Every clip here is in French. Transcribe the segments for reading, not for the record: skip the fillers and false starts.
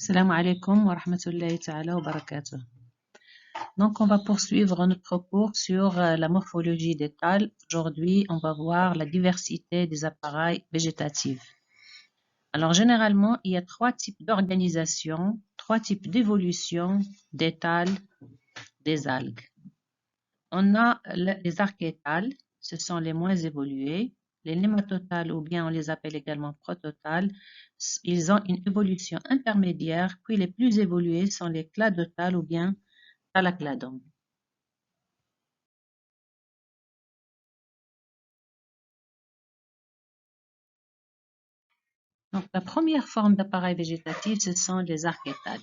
Salam alaikum wa rahmatullahi ta'ala wa barakatuh. Donc, on va poursuivre notre cours sur la morphologie des thalles. Aujourd'hui, on va voir la diversité des appareils végétatifs. Alors, généralement, il y a trois types d'organisation, trois types d'évolution des thalles des algues. On a les archétales, ce sont les moins évolués. Les nématotales, ou bien on les appelle également prototales, ils ont une évolution intermédiaire, puis les plus évolués sont les cladotales ou bien thalacladons. Donc, la première forme d'appareil végétatif, ce sont les archétales.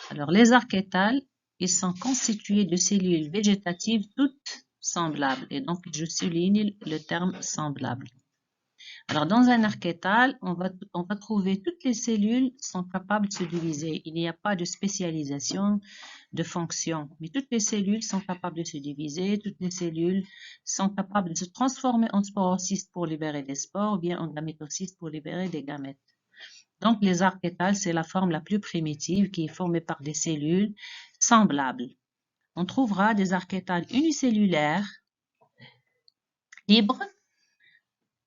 Alors, les archétales, ils sont constitués de cellules végétatives toutes semblables. Et donc, je souligne le terme semblable. Alors, dans un archétal, on va trouver toutes les cellules sont capables de se diviser. Il n'y a pas de spécialisation de fonction, mais toutes les cellules sont capables de se diviser, toutes les cellules sont capables de se transformer en sporocystes pour libérer des spores, ou bien en gamétocystes pour libérer des gamètes. Donc, les archétales, c'est la forme la plus primitive qui est formée par des cellules semblables. On trouvera des archétales unicellulaires, libres,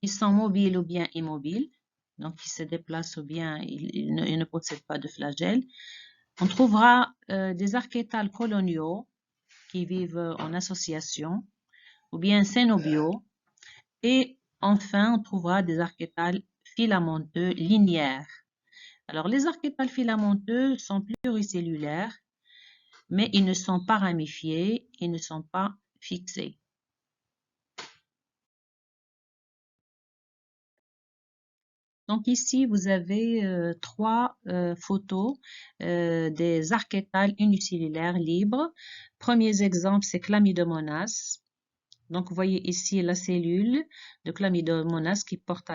ils sont mobiles ou bien immobiles, donc ils se déplacent ou bien ils ne possèdent pas de flagelles. On trouvera des archétales coloniaux qui vivent en association, ou bien cénobiaux. Et enfin, on trouvera des archétales filamenteux linéaires. Alors, les archétales filamenteux sont pluricellulaires, mais ils ne sont pas ramifiés, ils ne sont pas fixés. Donc ici, vous avez trois photos des archétales unicellulaires libres. Premier exemple, c'est Chlamydomonas. Donc, vous voyez ici la cellule de Chlamydomonas qui porte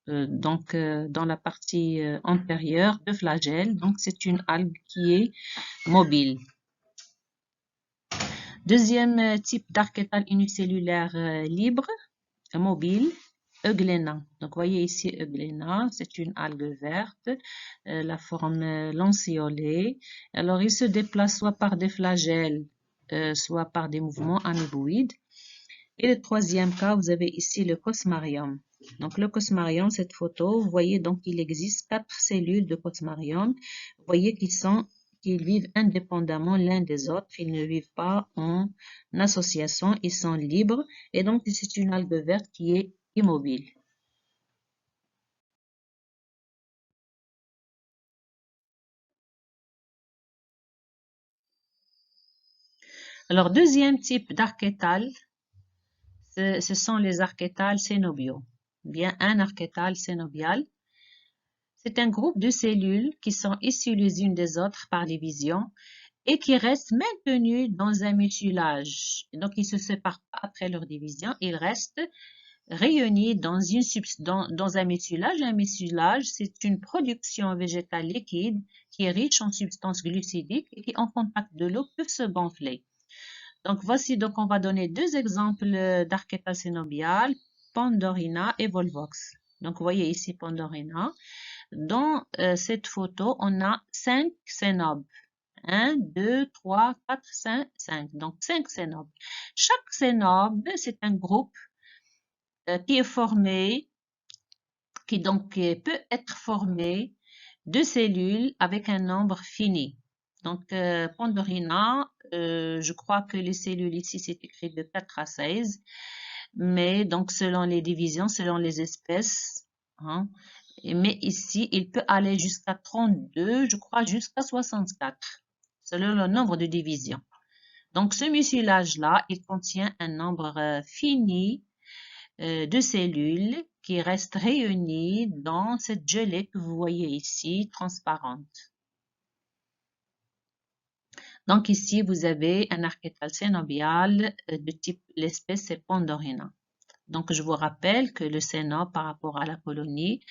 dans la partie antérieure de flagelle. Donc, c'est une algue qui est mobile. Deuxième type d'archétale unicellulaire libre, mobile, Euglena. Donc, vous voyez ici Euglena, c'est une algue verte, la forme lancéolée. Alors, il se déplace soit par des flagelles, soit par des mouvements amoeboïdes. Et le troisième cas, vous avez ici le Cosmarium. Donc, le Cosmarium, cette photo, vous voyez donc il existe 4 cellules de Cosmarium. Vous voyez qu'ils vivent indépendamment l'un des autres. Ils ne vivent pas en association. Ils sont libres. Et donc, c'est une algue verte qui est immobile. Alors, deuxième type d'archétale, ce sont les archétales cénobiaux. Bien, un archétale cénobial, c'est un groupe de cellules qui sont issues les unes des autres par division et qui restent maintenues dans un mucilage. Donc, ils ne se séparent pas après leur division, ils restent réunis dans un mucilage. Un mucilage, c'est une production végétale liquide qui est riche en substances glucidiques et qui, en contact de l'eau, peuvent se gonfler. Donc, voici, donc, on va donner deux exemples d'archétales cénobiales, Pandorina et Volvox. Donc, vous voyez ici Pandorina. Dans cette photo, on a 5 cénobes. 1, 2, 3, 4, 5, 5. Donc, 5 cénobes. Chaque cénobe, c'est un groupe qui est formé, qui peut être formé de cellules avec un nombre fini. Donc, Pandorina, je crois que les cellules ici, c'est écrit de 4 à 16. Mais donc, selon les divisions, selon les espèces, hein, mais ici, il peut aller jusqu'à 32, je crois jusqu'à 64, selon le nombre de divisions. Donc, ce mucilage-là, il contient un nombre fini de cellules qui restent réunies dans cette gelée que vous voyez ici, transparente. Donc, ici, vous avez un archétale cénobial de type, l'espèce c'est Pandorina. Donc, je vous rappelle que le cénobe, par rapport à la colonie,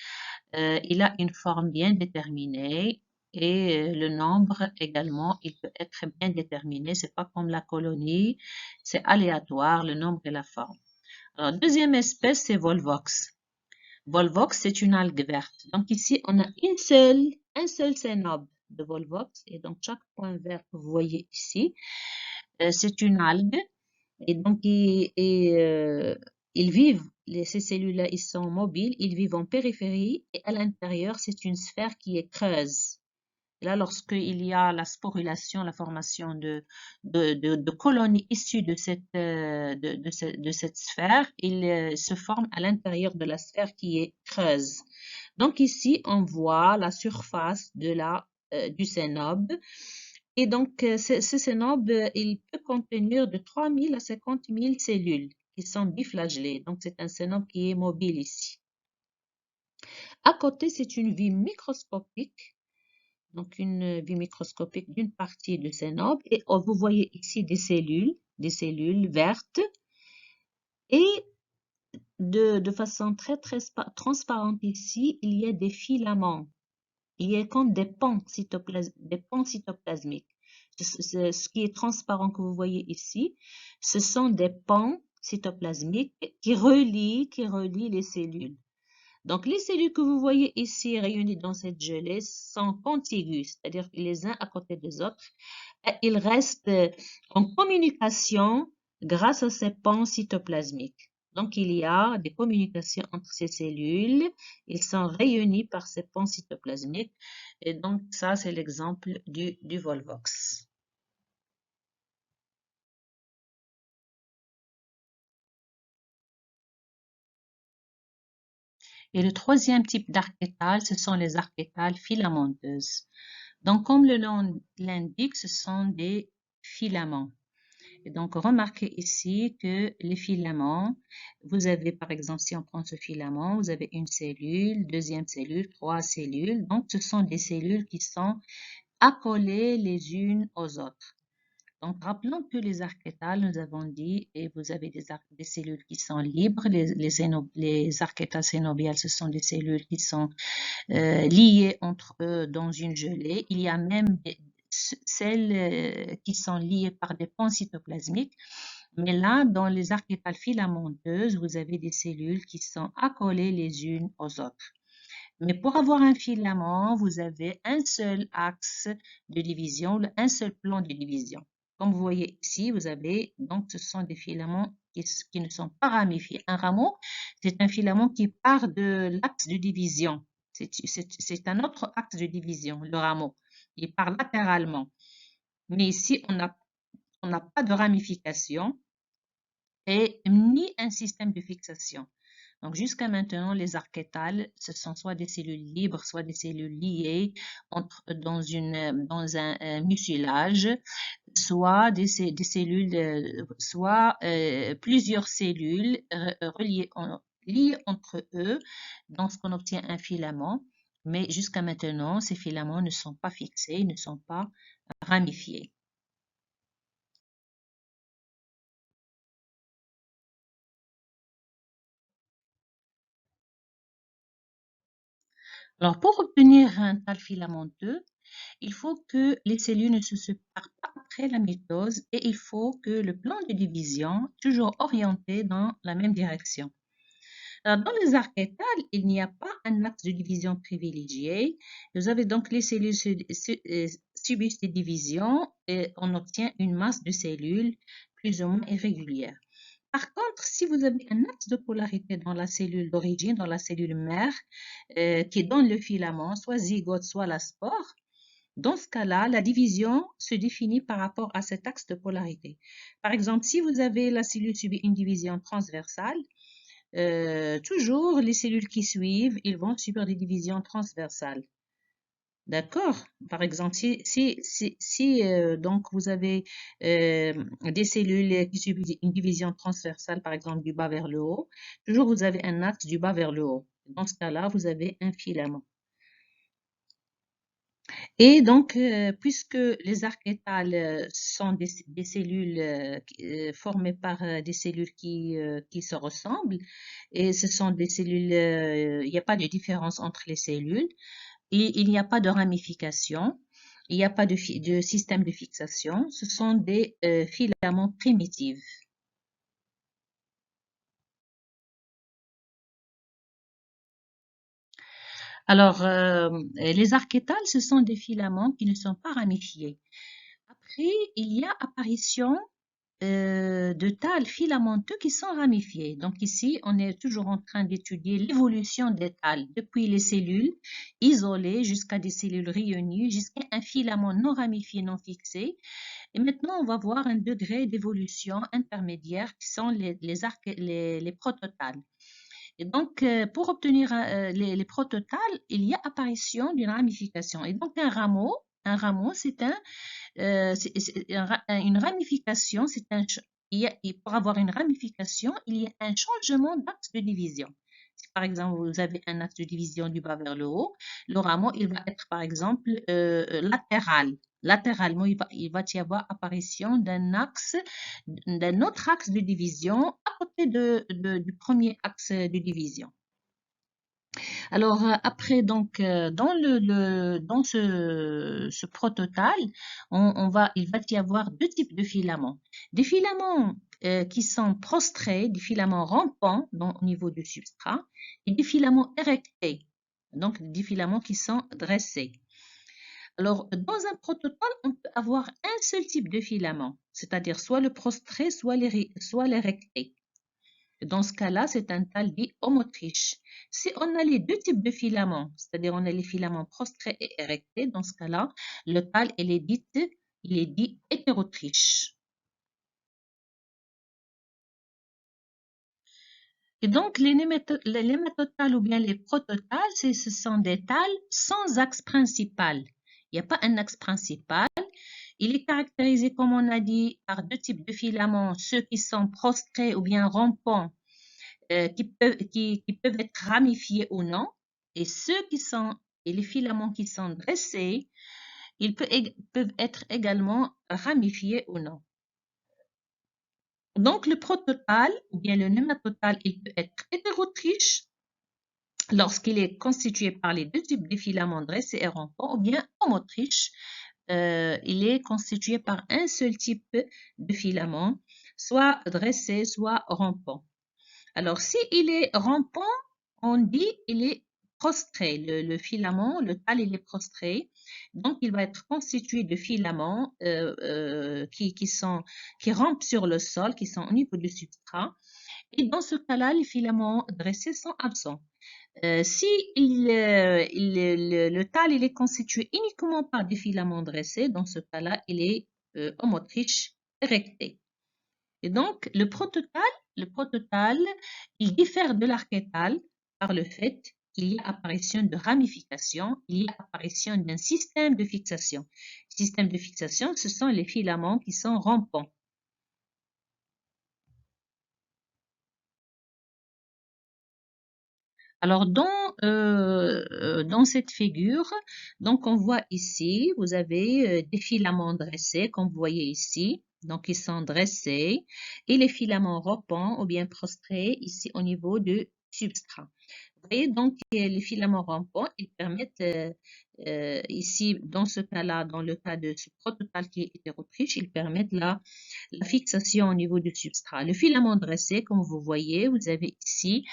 il a une forme bien déterminée et le nombre également, il peut être bien déterminé. C'est pas comme la colonie, c'est aléatoire, le nombre et la forme. Alors, deuxième espèce, c'est Volvox. Volvox, c'est une algue verte. Donc ici, on a un seul cénobe de Volvox. Et donc, chaque point vert que vous voyez ici, c'est une algue. Et donc, ils vivent, ces cellules-là, ils sont mobiles, ils vivent en périphérie. Et à l'intérieur, c'est une sphère qui est creuse. Là, lorsqu'il y a la sporulation, la formation de colonies issues de cette sphère, ils se forment à l'intérieur de la sphère qui est creuse. Donc ici, on voit la surface du cénobe. Et donc, ce cénobe, il peut contenir de 3000 à 50 000 cellules qui sont biflagellées. Donc, c'est un cénobe qui est mobile ici. À côté, c'est une vue microscopique. Donc, une vue microscopique d'une partie du cénobe. Et vous voyez ici des cellules vertes. Et de façon très transparente ici, il y a des filaments. Il y a comme des pans cytoplasmiques. Ce qui est transparent que vous voyez ici, ce sont des pans cytoplasmiques qui relient les cellules. Donc, les cellules que vous voyez ici réunies dans cette gelée sont contiguës, c'est-à-dire les uns à côté des autres. Et ils restent en communication grâce à ces pans cytoplasmiques. Donc, il y a des communications entre ces cellules. Ils sont réunis par ces pans cytoplasmiques. Et donc, ça, c'est l'exemple du Volvox. Et le troisième type d'archétales, ce sont les archétales filamenteuses. Donc, comme le nom l'indique, ce sont des filaments. Et donc, remarquez ici que les filaments, vous avez par exemple, si on prend ce filament, vous avez une cellule, deuxième cellule, trois cellules. Donc, ce sont des cellules qui sont accolées les unes aux autres. Donc, rappelons que les archétales, nous avons dit, et vous avez des cellules qui sont libres. Les archétales cénobiales, ce sont des cellules qui sont liées entre eux dans une gelée. Il y a même celles qui sont liées par des pans cytoplasmiques. Mais là, dans les archétales filamenteuses, vous avez des cellules qui sont accolées les unes aux autres. Mais pour avoir un filament, vous avez un seul axe de division, un seul plan de division. Comme vous voyez ici, vous avez, donc ce sont des filaments qui ne sont pas ramifiés. Un rameau, c'est un filament qui part de l'axe de division. C'est un autre axe de division, le rameau. Il part latéralement. Mais ici, on n'a pas de ramification et ni un système de fixation. Donc, jusqu'à maintenant, les archétales, ce sont soit des cellules libres, soit des cellules liées dans un mucilage, soit des cellules, soit plusieurs cellules liées entre eux, dans ce qu'on obtient un filament. Mais jusqu'à maintenant, ces filaments ne sont pas fixés, ne sont pas ramifiés. Alors, pour obtenir un tal filamenteux, il faut que les cellules ne se séparent pas après la mitose et il faut que le plan de division toujours orienté dans la même direction. Alors, dans les archétales, il n'y a pas un axe de division privilégié. Vous avez donc les cellules subissent des divisions et on obtient une masse de cellules plus ou moins irrégulière. Par contre, si vous avez un axe de polarité dans la cellule d'origine, dans la cellule mère, qui donne le filament, soit zygote, soit la spore, dans ce cas-là, la division se définit par rapport à cet axe de polarité. Par exemple, si vous avez la cellule subit une division transversale, toujours les cellules qui suivent, ils vont subir des divisions transversales. D'accord? Par exemple, si donc vous avez des cellules qui subissent une division transversale, par exemple du bas vers le haut, toujours vous avez un axe du bas vers le haut. Dans ce cas-là, vous avez un filament. Et donc, puisque les archétales sont des cellules formées par des cellules qui se ressemblent, et ce sont des cellules, il n'y a pas de différence entre les cellules, et il n'y a pas de ramification, il n'y a pas de système de fixation, ce sont des filaments primitifs. Alors, les archétales, ce sont des filaments qui ne sont pas ramifiés. Après, il y a apparition de thalles filamenteux qui sont ramifiés. Donc ici, on est toujours en train d'étudier l'évolution des thalles, depuis les cellules isolées jusqu'à des cellules réunies, jusqu'à un filament non ramifié, non fixé. Et maintenant, on va voir un degré d'évolution intermédiaire qui sont les protothalles. Et donc, pour obtenir les protothalles, il y a apparition d'une ramification. Et donc, un rameau, c'est une ramification, pour avoir une ramification, il y a un changement d'axe de division. Si par exemple vous avez un axe de division du bas vers le haut, le rameau il va être par exemple latéral. Latéralement, il va y avoir apparition d'un autre axe de division à côté du premier axe de division. Alors après donc dans ce prototal, il va y avoir deux types de filaments. Des filaments qui sont prostrés, des filaments rampants au niveau du substrat, et des filaments érectés, donc des filaments qui sont dressés. Alors dans un prototal, on peut avoir un seul type de filament, c'est-à-dire soit le prostré, soit l'érecté. Dans ce cas-là, c'est un tal dit homotriche. Si on a les deux types de filaments, c'est-à-dire on a les filaments prostrés et érectés, dans ce cas-là, le tal il est dit hétérotriche. Et donc, les nématotales ou bien les prototales, ce sont des thalles sans axe principal. Il n'y a pas un axe principal. Il est caractérisé, comme on a dit, par deux types de filaments, ceux qui sont prostrés ou bien rampants, qui peuvent être ramifiés ou non, et les filaments qui sont dressés, ils peuvent être également ramifiés ou non. Donc, le prototal ou bien le nématotal, il peut être hétérotriche lorsqu'il est constitué par les deux types de filaments dressés et rampants, ou bien homotriche, il est constitué par un seul type de filament, soit dressé, soit rampant. Alors, si il est rampant, on dit il est prostré. Le filament, le tal, il est prostré. Donc, il va être constitué de filaments qui rampent sur le sol, qui sont au niveau du substrat. Et dans ce cas-là, les filaments dressés sont absents. Si le tal il est constitué uniquement par des filaments dressés, dans ce cas-là, il est homotriche érecté. Et donc, le prototal, il diffère de l'archétal par le fait qu'il y a apparition de ramification, il y a apparition d'un système de fixation. Système de fixation, ce sont les filaments qui sont rampants. Alors, dans cette figure, donc on voit ici, vous avez des filaments dressés, comme vous voyez ici. Donc, ils sont dressés et les filaments rampants ou bien prostrés ici au niveau du substrat. Vous voyez, donc, les filaments rampants, ils permettent ici, dans ce cas-là, dans le cas de ce prototal qui est hétérotriche, ils permettent la fixation au niveau du substrat. Le filament dressé, comme vous voyez, vous avez ici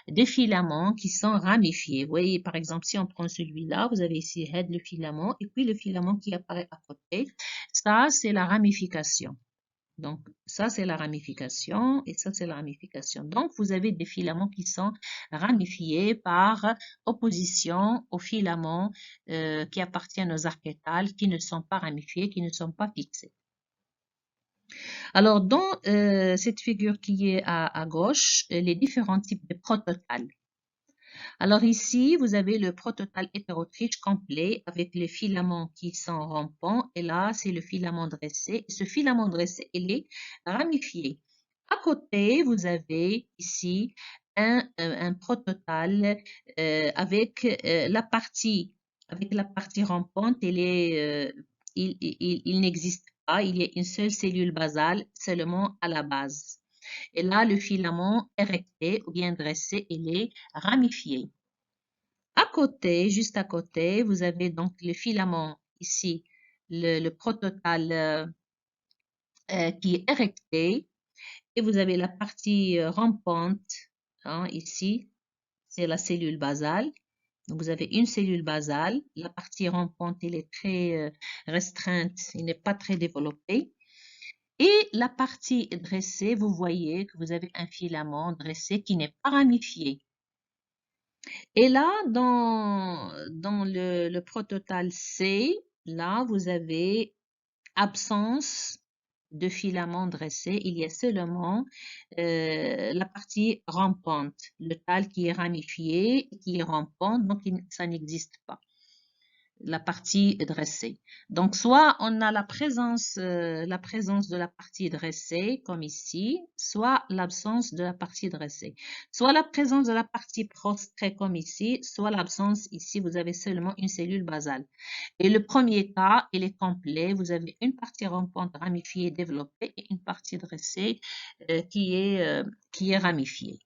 des filaments qui sont ramifiés. Vous voyez, par exemple, si on prend celui-là, vous avez ici head, le filament, et puis le filament qui apparaît à côté. Ça, c'est la ramification. Donc, ça, c'est la ramification et ça, c'est la ramification. Donc, vous avez des filaments qui sont ramifiés par opposition aux filaments qui appartiennent aux archétales, qui ne sont pas ramifiés, qui ne sont pas fixés. Alors, dans cette figure qui est à gauche, les différents types de prototales. Alors ici, vous avez le prototal hétérotriche complet avec les filaments qui sont rampants. Et là, c'est le filament dressé. Ce filament dressé, il est ramifié. À côté, vous avez ici un prototal avec la partie rampante. Il n'existe pas. Il y a une seule cellule basale seulement à la base. Et là, le filament érecté ou bien dressé, il est ramifié. À côté, juste à côté, vous avez donc le filament ici, le prototal qui est érecté, et vous avez la partie rampante, hein, ici, c'est la cellule basale, Donc, vous avez une cellule basale. La partie rampante, elle est très restreinte, elle n'est pas très développée. Et la partie dressée, vous voyez que vous avez un filament dressé qui n'est pas ramifié. Et là, dans le prototal C, là, vous avez absence de filament dressé. Il y a seulement la partie rampante, le tal qui est ramifié, qui est rampant, donc ça n'existe pas, la partie dressée. Donc, soit on a la présence de la partie dressée, comme ici, soit l'absence de la partie dressée. Soit la présence de la partie prostrée, comme ici, soit l'absence, ici, vous avez seulement une cellule basale. Et le premier cas, il est complet. Vous avez une partie rampante ramifiée développée et une partie dressée qui est ramifiée.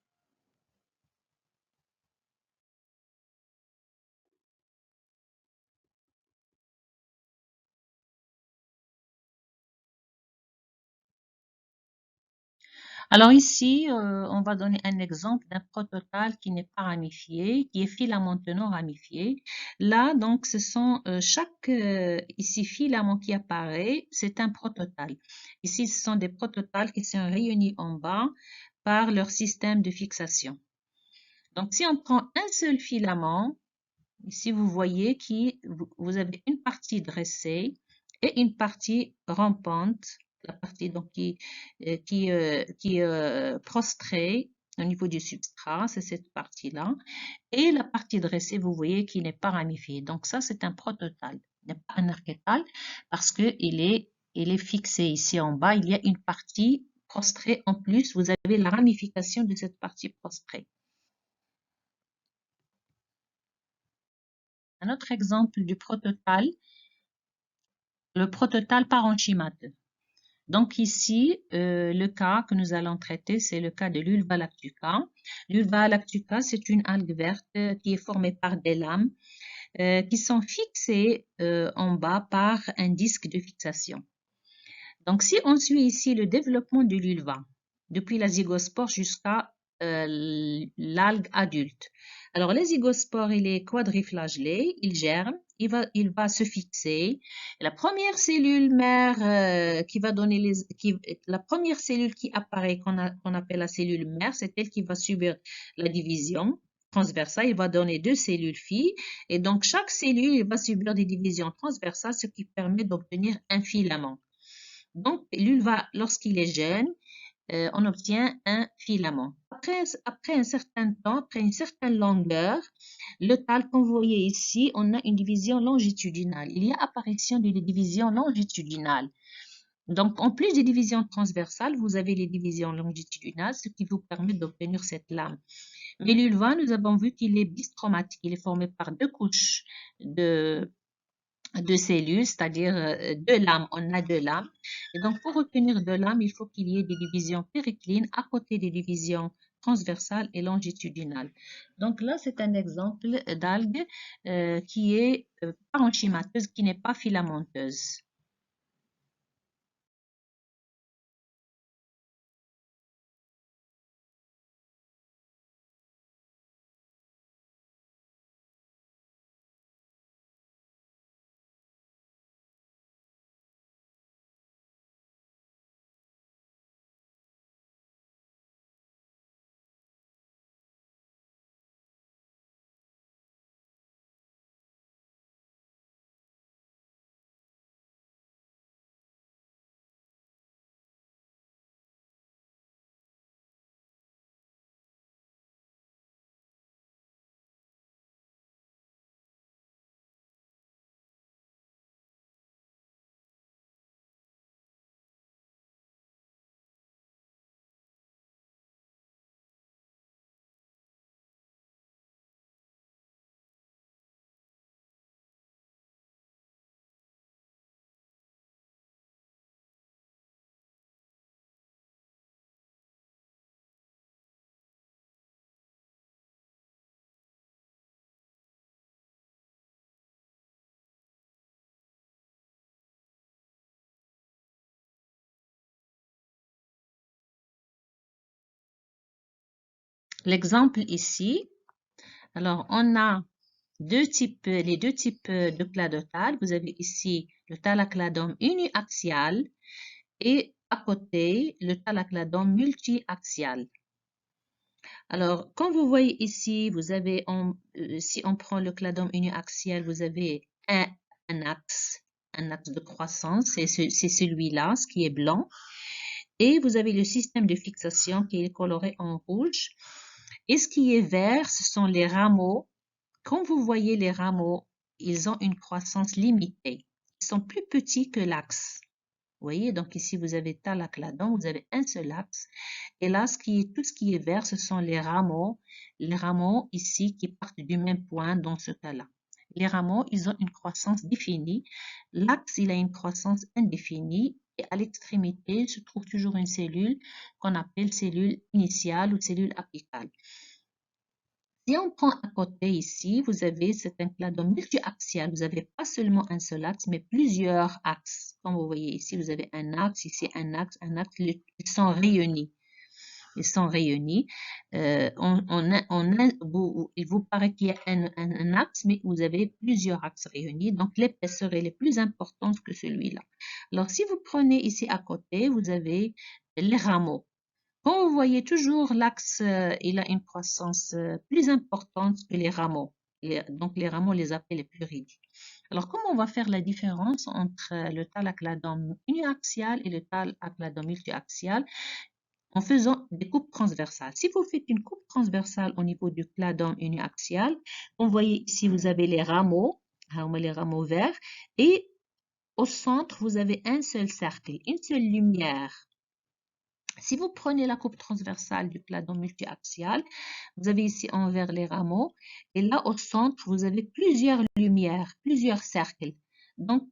Alors ici, on va donner un exemple d'un prototal qui n'est pas ramifié, qui est filamenteux non ramifié. Là, donc, ce sont chaque ici filament qui apparaît, c'est un prototal. Ici, ce sont des prototales qui sont réunis en bas par leur système de fixation. Donc, si on prend un seul filament, ici, vous voyez que vous avez une partie dressée et une partie rampante, la partie donc qui est prostrée au niveau du substrat, c'est cette partie-là. Et la partie dressée, vous voyez qu'il n'est pas ramifiée. Donc ça, c'est un prototal, n'est pas un archétal parce qu'il est fixé ici en bas. Il y a une partie prostrée en plus. Vous avez la ramification de cette partie prostrée. Un autre exemple du prototal, le prototal parenchymateux. Donc ici, le cas que nous allons traiter, c'est le cas de l'Ulva lactuca. L'Ulva lactuca, c'est une algue verte qui est formée par des lames qui sont fixées en bas par un disque de fixation. Donc si on suit ici le développement de l'ulva, depuis la zygospore jusqu'à l'algue adulte. Alors, le zygospore, il est quadriflagellé, il germe, il va se fixer. La première cellule mère qui va donner la première cellule qui apparaît, qu'on appelle la cellule mère, c'est elle qui va subir la division transversale. Il va donner deux cellules filles. Et donc, chaque cellule va subir des divisions transversales, ce qui permet d'obtenir un filament. Donc, l'ulva, lorsqu'il est jeune, on obtient un filament. Après un certain temps, après une certaine longueur, le tal, comme vous voyez ici, on a une division longitudinale. Il y a apparition de divisions longitudinales. Donc, en plus des divisions transversales, vous avez les divisions longitudinales, ce qui vous permet d'obtenir cette lame. Mais l'ulva, nous avons vu qu'il est bischromatique. Il est formé par deux couches de cellules, c'est-à-dire deux lames. On a deux lames. Et donc, pour obtenir deux lames, il faut qu'il y ait des divisions périclines à côté des divisions transversales et longitudinales. Donc là, c'est un exemple d'algue qui est parenchymateuse, qui n'est pas filamenteuse. L'exemple ici, alors on a les deux types de cladotales. Vous avez ici le thalacladome uniaxial et à côté le thalacladome multiaxial. Alors, comme vous voyez ici, vous avez, si on prend le cladome uniaxial, vous avez un axe de croissance, c'est celui-là, ce qui est blanc. Et vous avez le système de fixation qui est coloré en rouge. Et ce qui est vert, ce sont les rameaux. Comme vous voyez, les rameaux, ils ont une croissance limitée. Ils sont plus petits que l'axe. Vous voyez, donc ici, vous avez thalacladome, vous avez un seul axe. Et là, tout ce qui est vert, ce sont les rameaux. Les rameaux ici qui partent du même point dans ce cas-là. Les rameaux, ils ont une croissance définie. L'axe, il a une croissance indéfinie. Et à l'extrémité se trouve toujours une cellule qu'on appelle cellule initiale ou cellule apicale. Si on prend à côté ici, vous avez cet cladome multiaxial. Vous n'avez pas seulement un seul axe, mais plusieurs axes. Comme vous voyez ici, vous avez un axe, ici un axe, un axe. Ils sont réunis. Ils sont réunis. Il vous paraît qu'il y a un axe, mais vous avez plusieurs axes réunis. Donc, l'épaisseur est plus importante que celui-là. Alors, si vous prenez ici à côté, vous avez les rameaux. Comme vous voyez toujours, l'axe, il a une croissance plus importante que les rameaux. Donc, les rameaux, on les appelle les pluridies. Alors, comment on va faire la différence entre le thalacladome uniaxial et le thalacladome multiaxial? En faisant des coupes transversales. Si vous faites une coupe transversale au niveau du cladome uniaxial, vous voyez ici, vous avez les rameaux verts, et au centre, vous avez un seul cercle, une seule lumière. Si vous prenez la coupe transversale du cladome multiaxial, vous avez ici en vert les rameaux, et là au centre, vous avez plusieurs lumières, plusieurs cercles. Donc,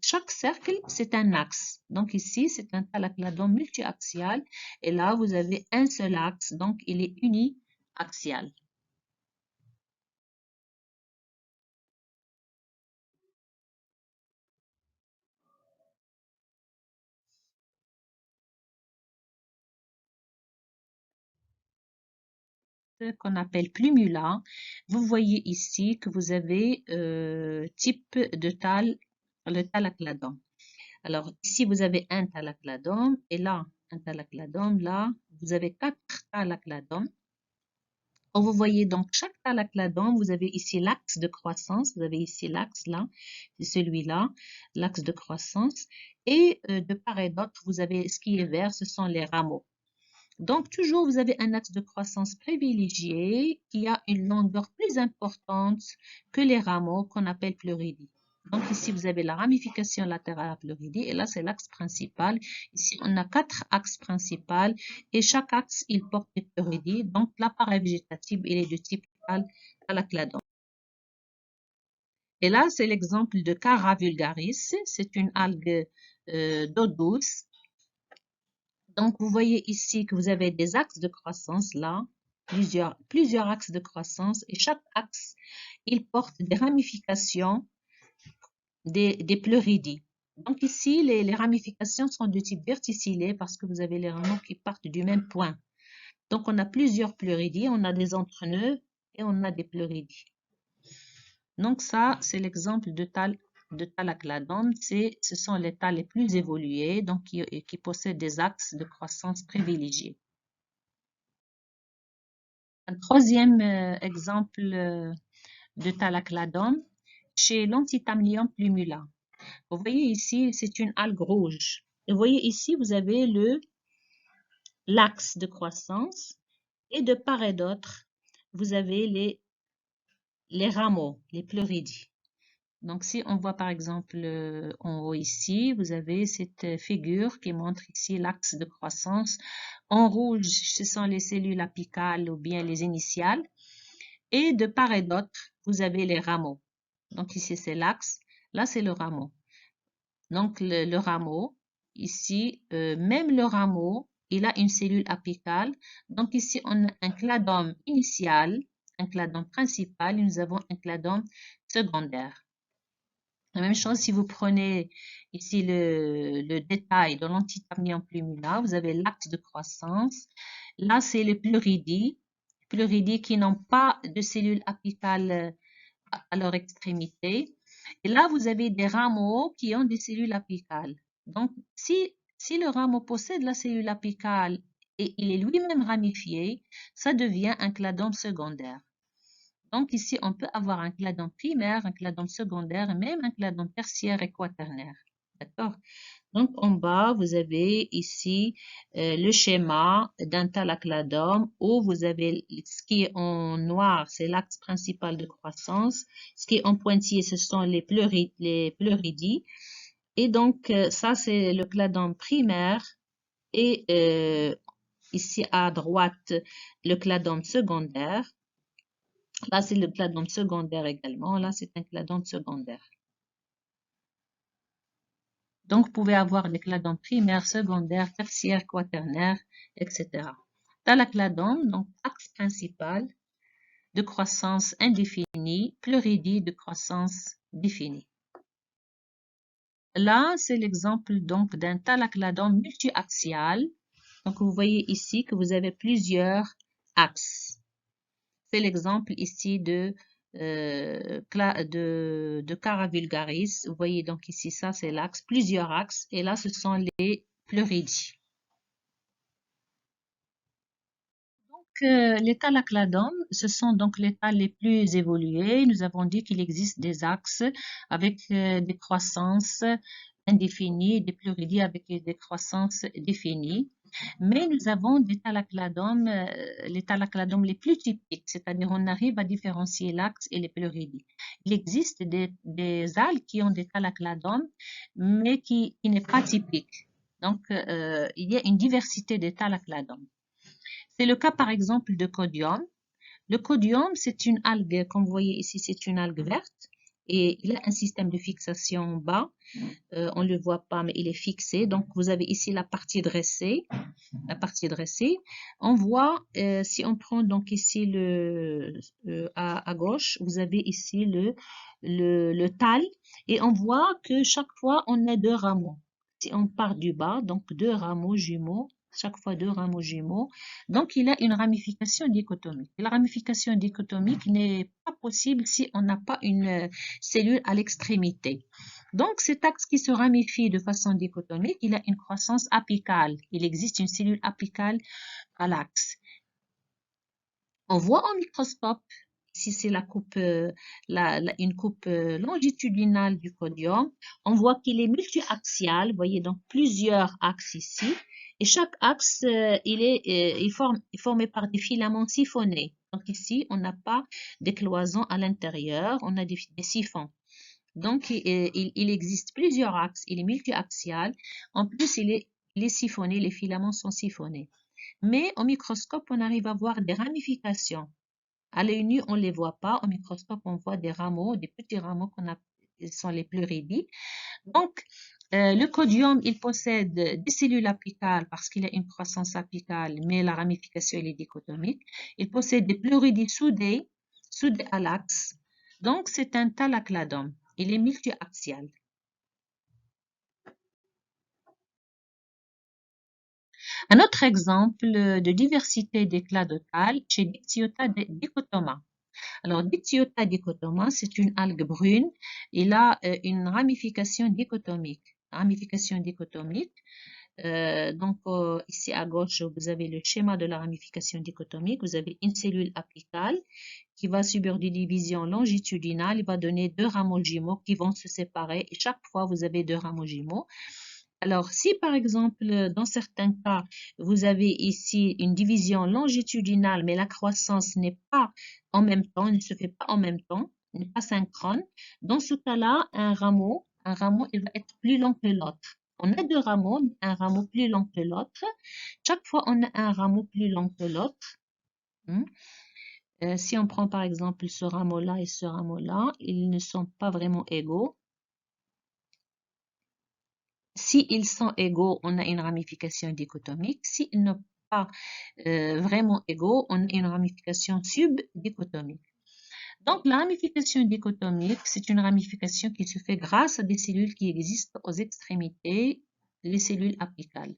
chaque cercle, c'est un axe. Donc, ici, c'est un thalacladome multiaxial. Et là, vous avez un seul axe. Donc, il est uniaxial. Ce qu'on appelle plumula. Vous voyez ici que vous avez type de le thalacladome. Alors, ici, vous avez un thalacladome et là, un thalacladome. Là, vous avez 4 thalacladomes. Vous voyez donc chaque thalacladome, vous avez ici l'axe de croissance. Vous avez ici l'axe là, c'est celui-là, l'axe de croissance. Et de part et d'autre, vous avez ce qui est vert, ce sont les rameaux. Donc, toujours, vous avez un axe de croissance privilégié qui a une longueur plus importante que les rameaux qu'on appelle pleuridie. Donc, ici, vous avez la ramification latérale à pleuridie et là, c'est l'axe principal. Ici, on a 4 axes principaux et chaque axe, il porte des pleuridies. Donc, l'appareil végétatif, il est de type thalacladome. Et là, c'est l'exemple de Cara vulgaris. C'est une algue d'eau douce. Donc, vous voyez ici que vous avez des axes de croissance là, plusieurs axes de croissance et chaque axe, il porte des ramifications, des pleuridies. Donc ici, les ramifications sont de type verticillé parce que vous avez les rameaux qui partent du même point. Donc, on a plusieurs pleuridies, on a des entrenœuds et on a des pleuridies. Donc ça, c'est l'exemple de thalacladome. Ce sont les thalles les plus évolués, donc qui possèdent des axes de croissance privilégiés. Un troisième exemple de thalacladome, chez l'Antitamnium plumula. Vous voyez ici, c'est une algue rouge. Et vous voyez ici, vous avez l'axe de croissance et de part et d'autre, vous avez les rameaux, les pleuridies. Donc, si on voit par exemple en haut ici, vous avez cette figure qui montre ici l'axe de croissance. En rouge, ce sont les cellules apicales ou bien les initiales. Et de part et d'autre, vous avez les rameaux. Donc, ici, c'est l'axe. Là, c'est le rameau. Donc, le rameau, ici, même le rameau, il a une cellule apicale. Donc, ici, on a un cladome initial, un cladome principal et nous avons un cladome secondaire. La même chose, si vous prenez ici le détail de l'Antitamnium plumula, vous avez l'axe de croissance. Là, c'est les pleuridies qui n'ont pas de cellules apicales à leur extrémité. Et là, vous avez des rameaux qui ont des cellules apicales. Donc, si le rameau possède la cellule apicale et il est lui-même ramifié, ça devient un cladome secondaire. Donc, ici, on peut avoir un cladome primaire, un cladome secondaire et même un cladome tertiaire et quaternaire. D'accord? Donc, en bas, vous avez ici le schéma d'un thalacladome où vous avez ce qui est en noir, c'est l'axe principal de croissance. Ce qui est en pointillé, ce sont les pleuridis. Et donc, ça, c'est le cladome primaire. Et ici, à droite, le cladome secondaire. Là, c'est le cladome secondaire également. Là, c'est un cladome secondaire. Donc, vous pouvez avoir des cladomes primaires, secondaires, tertiaires, quaternaires, etc. Thalacladome, donc axe principal de croissance indéfinie, pleuridie de croissance définie. Là, c'est l'exemple donc d'un thalacladome multiaxial. Donc, vous voyez ici que vous avez plusieurs axes. C'est l'exemple ici de Cara vulgaris. Vous voyez donc ici, ça c'est l'axe, plusieurs axes. Et là, ce sont les pleuridis. Donc, les thalacladomes, ce sont donc les thalles les plus évolués. Nous avons dit qu'il existe des axes avec des croissances indéfinies, des pleuridis avec des croissances définies. Mais nous avons des thalacladomes, les thalacladomes les plus typiques, c'est-à-dire on arrive à différencier l'axe et les pleuridis. Il existe des algues qui ont des thalacladomes, mais qui n'est pas typique. Donc, il y a une diversité des thalacladomes. C'est le cas par exemple de Codium. Le Codium, c'est une algue, comme vous voyez ici, c'est une algue verte et il a un système de fixation bas. On ne le voit pas, mais il est fixé. Donc, vous avez ici la partie dressée. La partie dressée. On voit, si on prend donc ici à gauche, vous avez ici le thalle et on voit que chaque fois, on a deux rameaux. Si on part du bas, donc deux rameaux jumeaux, chaque fois deux rameaux jumeaux. Donc, il a une ramification dichotomique. La ramification dichotomique n'est pas possible si on n'a pas une cellule à l'extrémité. Donc, cet axe qui se ramifie de façon dichotomique, il a une croissance apicale. Il existe une cellule apicale à l'axe. On voit au microscope, ici c'est la coupe, une coupe longitudinale du codium. On voit qu'il est multiaxial. Vous voyez donc plusieurs axes ici. Et chaque axe, il est formé par des filaments siphonnés. Donc ici, on n'a pas de cloison à l'intérieur, on a des siphons. Donc, il existe plusieurs axes, il est multiaxial. En plus, il est siphonné, les filaments sont siphonnés. Mais au microscope, on arrive à voir des ramifications. À l'œil nu, on ne les voit pas. Au microscope, on voit des rameaux, des petits rameaux qui sont les pleuridis. Donc, le codium, il possède des cellules apicales parce qu'il a une croissance apicale, mais la ramification elle est dichotomique. Il possède des pleuridis soudés à l'axe. Donc, c'est un thalacladome. Il est multiaxial. Un autre exemple de diversité des cladotales chez Dictyota dichotoma. Alors, Dictyota dichotoma, c'est une algue brune. Il a une ramification dichotomique. Donc, ici à gauche, vous avez le schéma de la ramification dichotomique. Vous avez une cellule apicale qui va subir des divisions longitudinales. Il va donner deux rameaux jumeaux qui vont se séparer. Et chaque fois, vous avez deux rameaux jumeaux. Alors, si par exemple, dans certains cas, vous avez ici une division longitudinale, mais la croissance n'est pas en même temps, ne se fait pas en même temps, n'est pas synchrone, dans ce cas-là, un rameau, il va être plus long que l'autre. On a deux rameaux, un rameau plus long que l'autre. Chaque fois, on a un rameau plus long que l'autre. Si on prend par exemple ce rameau-là et ce rameau-là, ils ne sont pas vraiment égaux. S'ils sont égaux, on a une ramification dichotomique. S'ils ne sont pas vraiment égaux, on a une ramification subdichotomique. Donc, la ramification dichotomique, c'est une ramification qui se fait grâce à des cellules qui existent aux extrémités, les cellules apicales.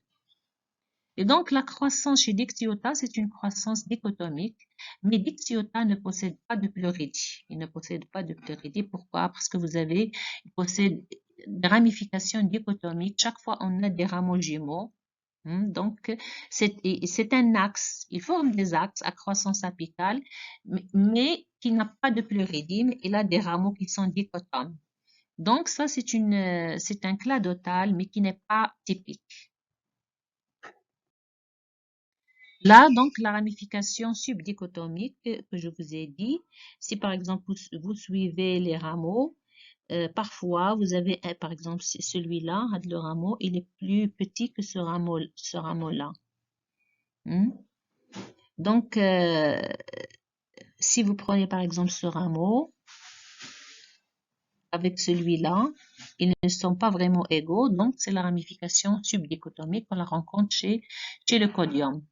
Et donc, la croissance chez Dictyota, c'est une croissance dichotomique, mais Dictyota ne possède pas de pleuridie. Il ne possède pas de pleuridie. Pourquoi? Parce que il possède des ramifications dichotomiques. Chaque fois, on a des rameaux jumeaux. Donc, c'est un axe. Il forme des axes à croissance apicale, mais qui n'a pas de pleuridie. Il a des rameaux qui sont dichotomes. Donc, ça, c'est un cladotale, mais qui n'est pas typique. Là, donc, la ramification subdichotomique que je vous ai dit, si par exemple vous suivez les rameaux, parfois vous avez, par exemple, celui-là, le rameau, il est plus petit que ce rameau-là. Donc, si vous prenez par exemple ce rameau avec celui-là, ils ne sont pas vraiment égaux, donc c'est la ramification subdichotomique qu'on la rencontre chez le codium.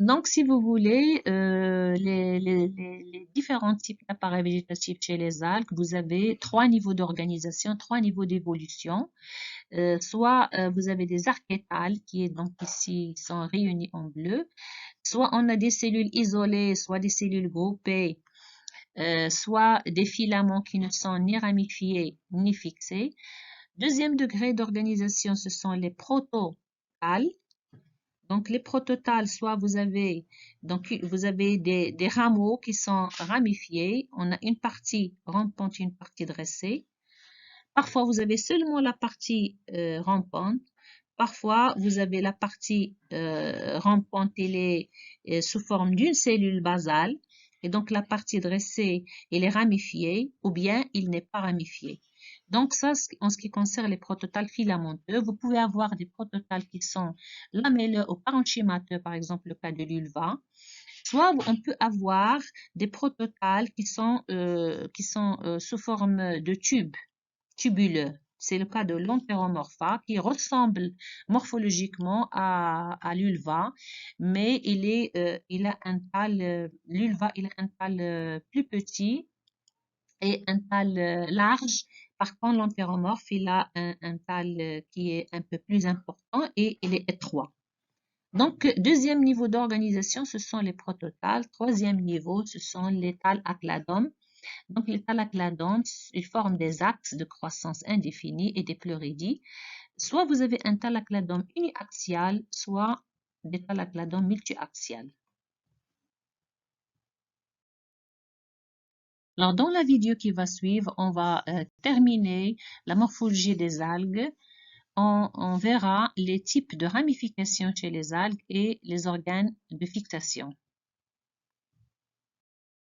Donc, si vous voulez, les différents types d'appareils végétatifs chez les algues, vous avez 3 niveaux d'organisation, 3 niveaux d'évolution. Soit vous avez des archétales qui est donc ici sont réunis en bleu, soit on a des cellules isolées, soit des cellules groupées, soit des filaments qui ne sont ni ramifiés ni fixés. Deuxième degré d'organisation, ce sont les prototales. Donc, les prototales, soit vous avez des rameaux qui sont ramifiés. On a une partie rampante, une partie dressée. Parfois, vous avez seulement la partie rampante. Parfois, vous avez la partie rampante, elle est sous forme d'une cellule basale. Et donc, la partie dressée, elle est ramifiée ou bien il n'est pas ramifié. Donc, ça, en ce qui concerne les prototales filamenteux, vous pouvez avoir des prototales qui sont lamelleux ou parenchymateux, par exemple le cas de l'ulva. Soit on peut avoir des prototales qui sont sous forme de tubuleux. C'est le cas de l'Enteromorpha qui ressemble morphologiquement à l'ulva, mais il a un thalles, l'ulva, il a un thalles plus petit et un thalles large. Par contre, l'Enteromorphe, il a un thalles qui est un peu plus important et il est étroit. Donc, deuxième niveau d'organisation, ce sont les prototales. Troisième niveau, ce sont les thalacladomes. Donc, les thalacladomes, ils forment des axes de croissance indéfinie et des pleuridies. Soit vous avez un thalacladome uniaxial, soit des thalacladomes multiaxiales. Alors, dans la vidéo qui va suivre, on va terminer la morphologie des algues. On verra les types de ramifications chez les algues et les organes de fixation.